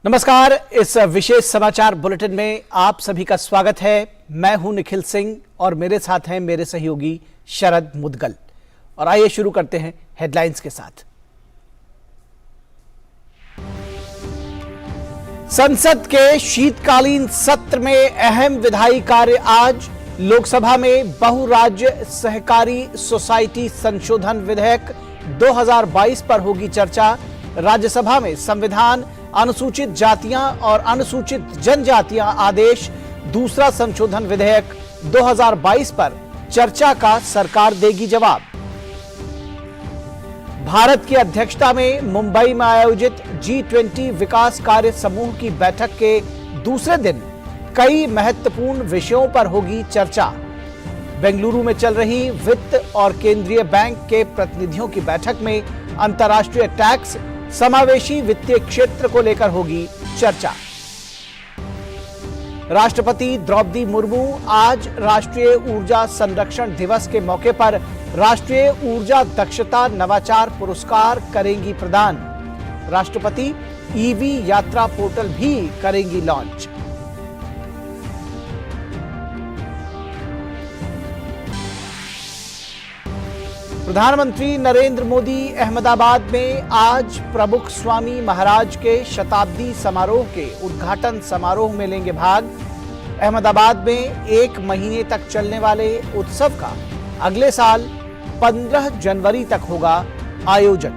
नमस्कार। इस विशेष समाचार बुलेटिन में आप सभी का स्वागत है। मैं हूं निखिल सिंह और मेरे साथ हैं मेरे सहयोगी शरद मुदगल। और आइए शुरू करते हैं हेडलाइंस के साथ। संसद के शीतकालीन सत्र में अहम विधायी कार्य आज। लोकसभा में बहुराज्य सहकारी सोसाइटी संशोधन विधेयक 2022 पर होगी चर्चा। राज्यसभा में संविधान, अनुसूचित जातियां और अनुसूचित जनजातियां आदेश दूसरा संशोधन विधेयक 2022 पर चर्चा का सरकार देगी जवाब। भारत की अध्यक्षता में मुंबई में आयोजित G20 विकास कार्य समूह की बैठक के दूसरे दिन कई महत्वपूर्ण विषयों पर होगी चर्चा। बेंगलुरु में चल रही वित्त और केंद्रीय बैंक के प्रतिनिधियों की बैठक में अंतर्राष्ट्रीय टैक्स, समावेशी वित्तीय क्षेत्र को लेकर होगी चर्चा। राष्ट्रपति द्रौपदी मुर्मू आज राष्ट्रीय ऊर्जा संरक्षण दिवस के मौके पर राष्ट्रीय ऊर्जा दक्षता नवाचार पुरस्कार करेंगी प्रदान। राष्ट्रपति ईवी यात्रा पोर्टल भी करेंगी लॉन्च। प्रधानमंत्री नरेंद्र मोदी अहमदाबाद में आज प्रमुख स्वामी महाराज के शताब्दी समारोह के उद्घाटन समारोह में लेंगे भाग। अहमदाबाद में 1 महीने तक चलने वाले उत्सव का अगले साल 15 जनवरी तक होगा आयोजन।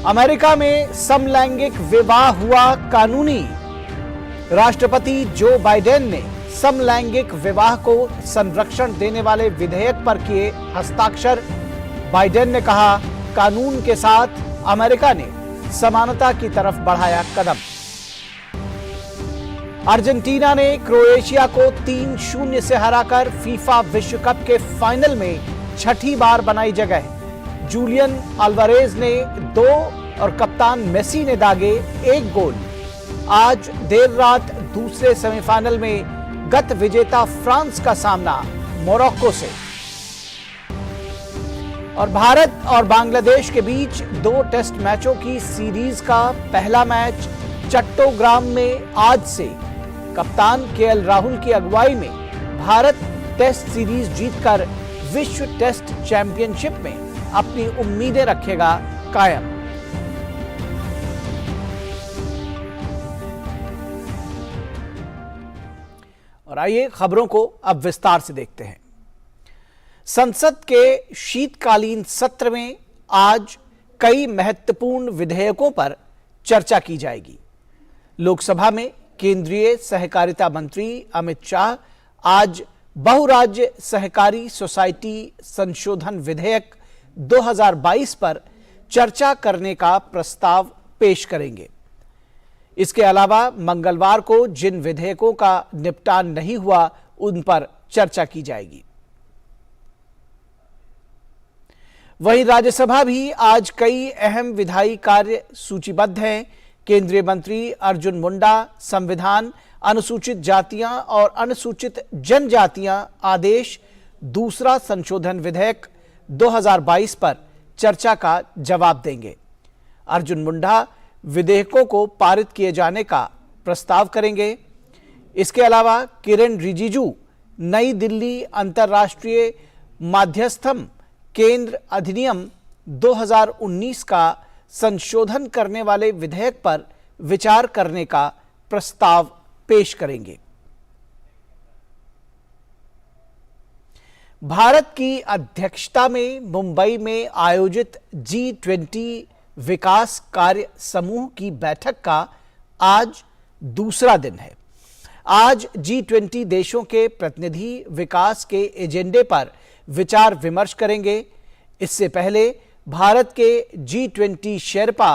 अमेरिका में समलैंगिक विवाह हुआ कानूनी। राष्ट्रपति जो बाइडेन ने समलैंगिक विवाह को संरक्षण देने वाले विधेयक पर किए हस्ताक्षर। बाइडेन ने कहा, कानून के साथ अमेरिका ने समानता की तरफ बढ़ाया कदम। अर्जेंटीना ने क्रोएशिया को 3-0 से हराकर फीफा विश्व कप के फाइनल में छठी बार बनाई जगह। जूलियन अल्वारेज ने 2 और कप्तान मेसी ने दागे 1 गोल। आज देर रात दूसरे सेमीफाइनल में गत विजेता फ्रांस का सामना मोरक्को से। और भारत और बांग्लादेश के बीच 2 टेस्ट मैचों की सीरीज का पहला मैच चट्टोग्राम में आज से। कप्तान केएल राहुल की अगुवाई में भारत टेस्ट सीरीज जीतकर विश्व टेस्ट चैंपियनशिप में अपनी उम्मीदें रखेगा कायम। और आइए खबरों को अब विस्तार से देखते हैं। संसद के शीतकालीन सत्र में आज कई महत्वपूर्ण विधेयकों पर चर्चा की जाएगी। लोकसभा में केंद्रीय सहकारिता मंत्री अमित शाह आज बहुराज्य सहकारी सोसाइटी संशोधन विधेयक 2022 पर चर्चा करने का प्रस्ताव पेश करेंगे। इसके अलावा मंगलवार को जिन विधेयकों का निपटान नहीं हुआ उन पर चर्चा की जाएगी। वहीं राज्यसभा भी आज कई अहम विधायी कार्य सूचीबद्ध हैं। केंद्रीय मंत्री अर्जुन मुंडा संविधान, अनुसूचित जातियां और अनुसूचित जनजातियां आदेश दूसरा संशोधन विधेयक 2022 पर चर्चा का जवाब देंगे। अर्जुन मुंडा विधेयकों को पारित किए जाने का प्रस्ताव करेंगे। इसके अलावा किरेन रिजिजू नई दिल्ली अंतर्राष्ट्रीय माध्यस्थम केंद्र अधिनियम 2019 का संशोधन करने वाले विधेयक पर विचार करने का प्रस्ताव पेश करेंगे। भारत की अध्यक्षता में मुंबई में आयोजित G20 विकास कार्य समूह की बैठक का आज दूसरा दिन है। आज G20 देशों के प्रतिनिधि विकास के एजेंडे पर विचार विमर्श करेंगे। इससे पहले भारत के G20 शेरपा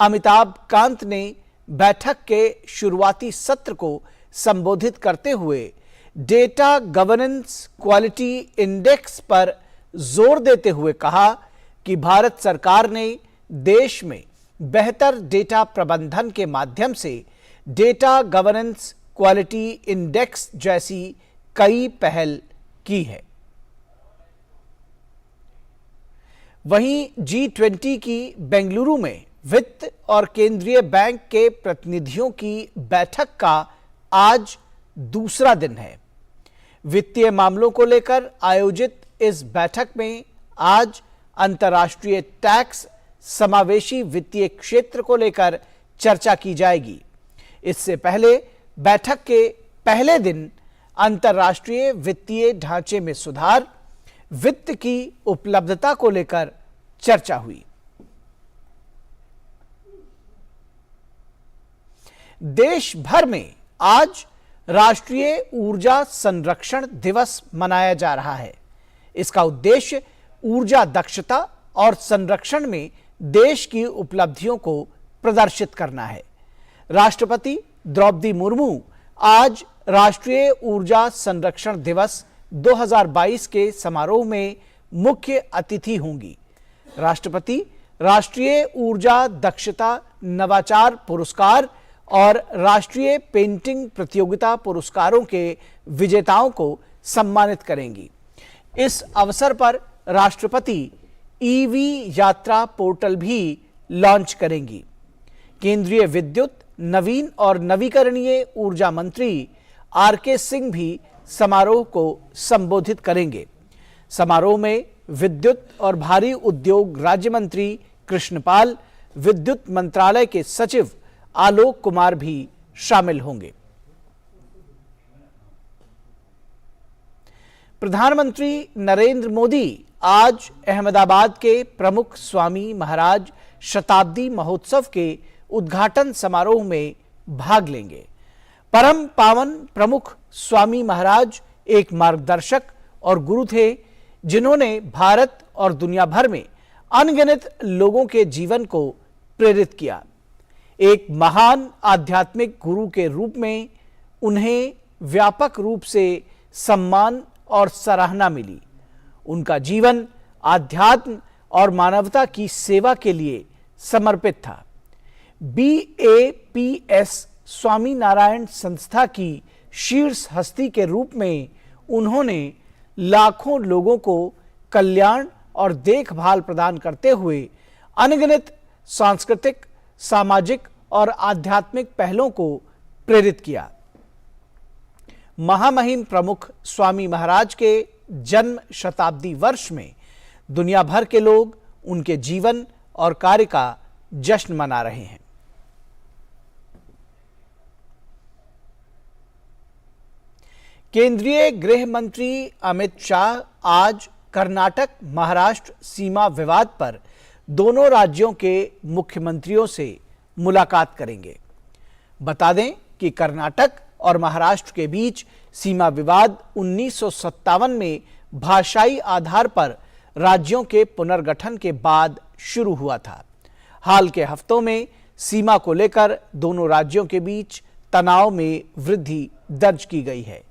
अमिताभ कांत ने बैठक के शुरुआती सत्र को संबोधित करते हुए डेटा गवर्नेंस क्वालिटी इंडेक्स पर जोर देते हुए कहा कि भारत सरकार ने देश में बेहतर डेटा प्रबंधन के माध्यम से डेटा गवर्नेंस क्वालिटी इंडेक्स जैसी कई पहल की है। वहीं G20 की बेंगलुरु में वित्त और केंद्रीय बैंक के प्रतिनिधियों की बैठक का आज दूसरा दिन है। वित्तीय मामलों को लेकर आयोजित इस बैठक में आज अंतर्राष्ट्रीय टैक्स, समावेशी वित्तीय क्षेत्र को लेकर चर्चा की जाएगी। इससे पहले बैठक के पहले दिन अंतर्राष्ट्रीय वित्तीय ढांचे में सुधार, वित्त की उपलब्धता को लेकर चर्चा हुई। देश भर में आज राष्ट्रीय ऊर्जा संरक्षण दिवस मनाया जा रहा है। इसका उद्देश्य ऊर्जा दक्षता और संरक्षण में देश की उपलब्धियों को प्रदर्शित करना है। राष्ट्रपति द्रौपदी मुर्मू आज राष्ट्रीय ऊर्जा संरक्षण दिवस 2022 के समारोह में मुख्य अतिथि होंगी। राष्ट्रपति राष्ट्रीय ऊर्जा दक्षता नवाचार पुरस्कार और राष्ट्रीय पेंटिंग प्रतियोगिता पुरस्कारों के विजेताओं को सम्मानित करेंगी। इस अवसर पर राष्ट्रपति ईवी यात्रा पोर्टल भी लॉन्च करेंगी। केंद्रीय विद्युत, नवीन और नवीकरणीय ऊर्जा मंत्री आरके सिंह भी समारोह को संबोधित करेंगे। समारोह में विद्युत और भारी उद्योग राज्य मंत्री कृष्णपाल, विद्युत मंत्रालय के सचिव आलोक कुमार भी शामिल होंगे। प्रधानमंत्री नरेंद्र मोदी आज अहमदाबाद के प्रमुख स्वामी महाराज शताब्दी महोत्सव के उद्घाटन समारोह में भाग लेंगे। परम पावन प्रमुख स्वामी महाराज एक मार्गदर्शक और गुरु थे, जिन्होंने भारत और दुनिया भर में अनगिनत लोगों के जीवन को प्रेरित किया। एक महान आध्यात्मिक गुरु के रूप में उन्हें व्यापक रूप से सम्मान और सराहना मिली। उनका जीवन आध्यात्म और मानवता की सेवा के लिए समर्पित था। BAPS स्वामी नारायण संस्था की शीर्ष हस्ती के रूप में उन्होंने लाखों लोगों को कल्याण और देखभाल प्रदान करते हुए अनगिनत सांस्कृतिक, सामाजिक और आध्यात्मिक पहलों को प्रेरित किया। महामहिम प्रमुख स्वामी महाराज के जन्म शताब्दी वर्ष में दुनिया भर के लोग उनके जीवन और कार्य का जश्न मना रहे हैं। केंद्रीय गृह मंत्री अमित शाह आज कर्नाटक महाराष्ट्र सीमा विवाद पर दोनों राज्यों के मुख्यमंत्रियों से मुलाकात करेंगे। बता दें कि कर्नाटक और महाराष्ट्र के बीच सीमा विवाद 1957 में भाषाई आधार पर राज्यों के पुनर्गठन के बाद शुरू हुआ था। हाल के हफ्तों में सीमा को लेकर दोनों राज्यों के बीच तनाव में वृद्धि दर्ज की गई है।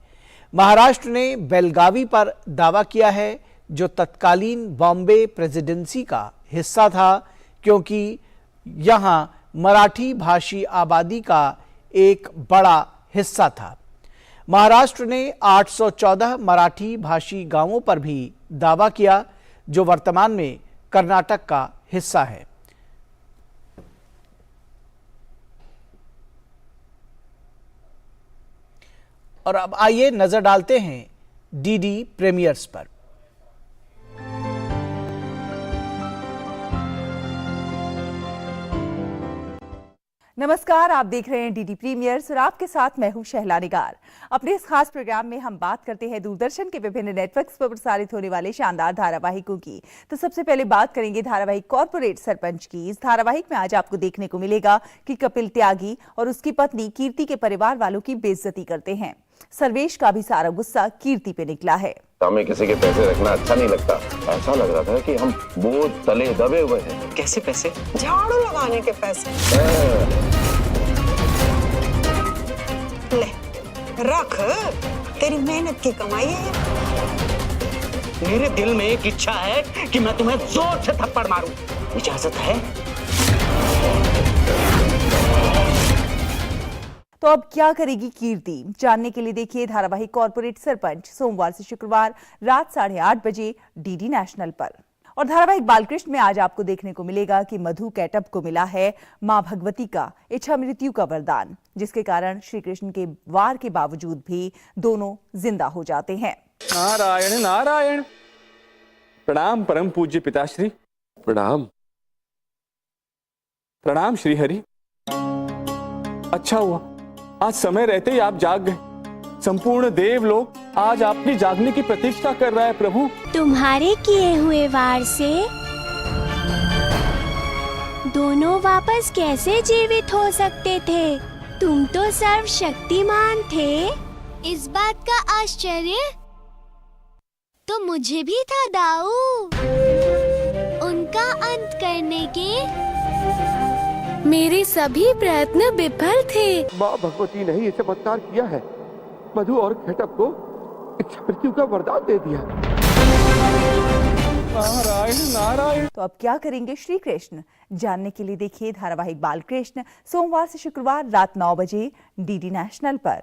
महाराष्ट्र ने बेलगावी पर दावा किया है, जो तत्कालीन बॉम्बे प्रेसिडेंसी का हिस्सा था, क्योंकि यहां मराठी भाषी आबादी का एक बड़ा हिस्सा था। महाराष्ट्र ने 814 मराठी भाषी गांवों पर भी दावा किया, जो वर्तमान में कर्नाटक का हिस्सा है। और अब आइए नजर डालते हैं डीडी प्रीमियर्स पर। नमस्कार, आप देख रहे हैं डीडी प्रीमियर्स और आपके साथ मैं हूं शहला निगार। अपने इस खास प्रोग्राम में हम बात करते हैं दूरदर्शन के विभिन्न नेटवर्क्स पर प्रसारित होने वाले शानदार धारावाहिकों की। तो सबसे पहले बात करेंगे धारावाहिक कॉर्पोरेट सरपंच की। इस धारावाहिक में आज आपको देखने को मिलेगा कि कपिल त्यागी और उसकी पत्नी कीर्ति के परिवार वालों की बेइज्जती करते हैं। सर्वेश का भी सारा गुस्सा कीर्ति पे निकला है। हमें किसी के पैसे रखना अच्छा नहीं लगता। ऐसा लग रहा था कि हम बोझ तले दबे हुए हैं। कैसे पैसे? झाड़ू लगाने के पैसे। ले रख, तेरी मेहनत की कमाई है। मेरे दिल में एक इच्छा है कि मैं तुम्हें जोर से थप्पड़ मारूं। इजाजत है? तो अब क्या करेगी कीर्ति, जानने के लिए देखिए धारावाहिक कॉर्पोरेट सरपंच सोमवार से शुक्रवार रात 8:30 बजे डीडी नेशनल पर। और धारावाहिक बालकृष्ण में आज आपको देखने को मिलेगा कि मधु कैटअप को मिला है मां भगवती का इच्छा मृत्यु का वरदान, जिसके कारण श्री कृष्ण के वार के बावजूद भी दोनों जिंदा हो जाते हैं। नारायण नारायण। प्रणाम परम पूज्य पिताश्री। प्रणाम। प्रणाम श्री हरि। अच्छा हुआ आज समय रहते ही आप जाग गए। संपूर्ण देवलोक आज आपकी जागने की प्रतीक्षा कर रहा है प्रभु। तुम्हारे किए हुए वार से दोनों वापस कैसे जीवित हो सकते थे? तुम तो सर्वशक्तिमान थे। इस बात का आश्चर्य तो मुझे भी था दाऊ। उनका अंत करने के मेरे सभी प्रयत्न विफल थे। माँ भगवती ने ही ये चमत्कार किया है, मधु और कैटअप को इच्छा मृत्यु का वरदान दे दिया। नारायण नारायण। तो अब क्या करेंगे श्री कृष्ण, जानने के लिए देखिए धारावाहिक बालकृष्ण सोमवार से शुक्रवार रात 9 बजे डीडी नेशनल पर।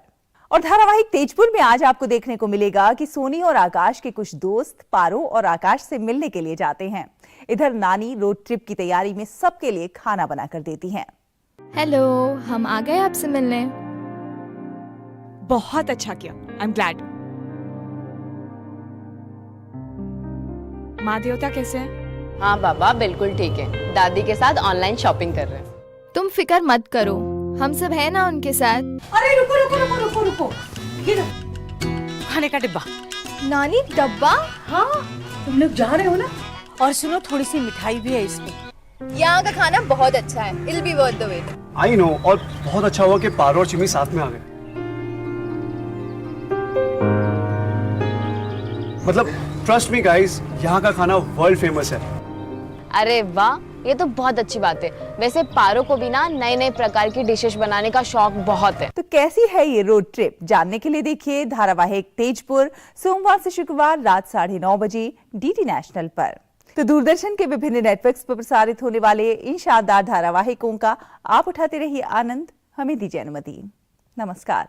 और धारावाहिक तेजपुर में आज आपको देखने को मिलेगा कि सोनी और आकाश के कुछ दोस्त पारो और आकाश से मिलने के लिए जाते हैं। इधर नानी रोड ट्रिप की तैयारी में सबके लिए खाना बना कर देती हैं। हेलो, हम आ गए आपसे मिलने। बहुत अच्छा किया, आई एम ग्लैड। माँ देवता कैसे हैं? हाँ बाबा बिल्कुल ठीक है, दादी के साथ ऑनलाइन शॉपिंग कर रहे हैं। तुम फिक्र मत करो, हम सब है ना उनके साथ। अरे रुको रुको रुको रुको रुको, ये लो खाने का डिब्बा। नानी डब्बा? हाँ, तुम लोग जा रहे हो ना? और सुनो, थोड़ी सी मिठाई भी है इसमें। यहाँ का खाना बहुत अच्छा है, it'll be worth the wait। I know, और बहुत अच्छा हुआ कि पारो और चिमी साथ में आ गए। मतलब ट्रस्ट मी गाइस, यहाँ का खाना वर्ल्ड फेमस है। अरे वाह, ये तो बहुत अच्छी बात है। वैसे पारो को भी ना नए नए प्रकार की डिशेस बनाने का शौक बहुत है। तो कैसी है ये रोड ट्रिप, जानने के लिए देखिए धारावाहिक तेजपुर सोमवार से शुक्रवार रात 9:30 बजे डीडी नेशनल पर। तो दूरदर्शन के विभिन्न नेटवर्क्स पर प्रसारित होने वाले इन शानदार धारावाहिकों का आप उठाते रहिए आनंद। हमें दीजिए अनुमति। नमस्कार।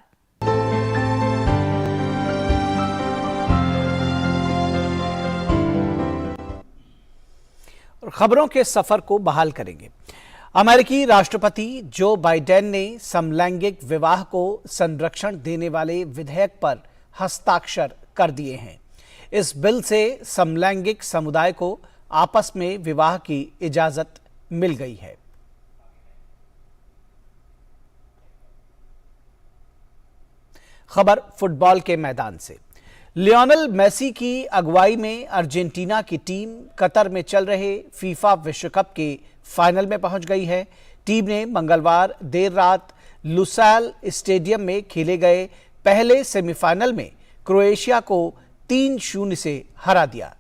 खबरों के सफर को बहाल करेंगे। अमेरिकी राष्ट्रपति जो बाइडेन ने समलैंगिक विवाह को संरक्षण देने वाले विधेयक पर हस्ताक्षर कर दिए हैं। इस बिल से समलैंगिक समुदाय को आपस में विवाह की इजाजत मिल गई है। खबर फुटबॉल के मैदान से। लियोनेल मेसी की अगुवाई में अर्जेंटीना की टीम कतर में चल रहे फीफा विश्व कप के फाइनल में पहुंच गई है। टीम ने मंगलवार देर रात लुसैल स्टेडियम में खेले गए पहले सेमीफाइनल में क्रोएशिया को 3-0 से हरा दिया।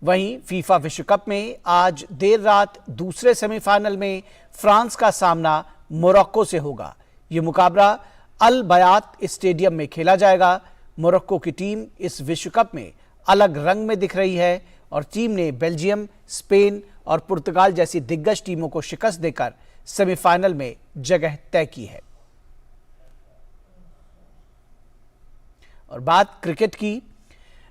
वहीं फीफा विश्व कप में आज देर रात दूसरे सेमीफाइनल में फ्रांस का सामना मोरक्को से होगा। यह मुकाबला अल बयात स्टेडियम में खेला जाएगा। मोरक्को की टीम इस विश्व कप में अलग रंग में दिख रही है और टीम ने बेल्जियम, स्पेन और पुर्तगाल जैसी दिग्गज टीमों को शिकस्त देकर सेमीफाइनल में जगह तय की है। और बात क्रिकेट की।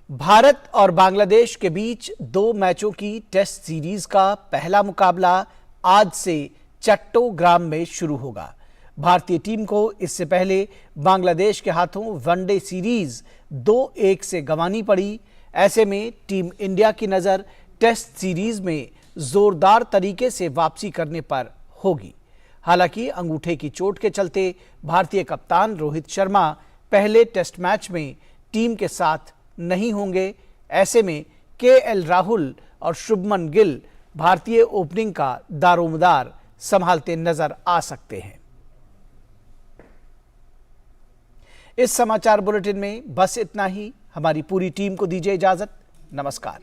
भारत और बांग्लादेश के बीच 2 मैचों की टेस्ट सीरीज का पहला मुकाबला आज से चट्टोग्राम में शुरू होगा। भारतीय टीम को इससे पहले बांग्लादेश के हाथों वनडे सीरीज 2-1 से गंवानी पड़ी। ऐसे में टीम इंडिया की नज़र टेस्ट सीरीज में जोरदार तरीके से वापसी करने पर होगी। हालांकि अंगूठे की चोट के चलते भारतीय कप्तान रोहित शर्मा पहले टेस्ट मैच में टीम के साथ नहीं होंगे। ऐसे में केएल राहुल और शुभमन गिल भारतीय ओपनिंग का दारोमदार संभालते नजर आ सकते हैं। इस समाचार बुलेटिन में बस इतना ही। हमारी पूरी टीम को दीजिए इजाजत। नमस्कार।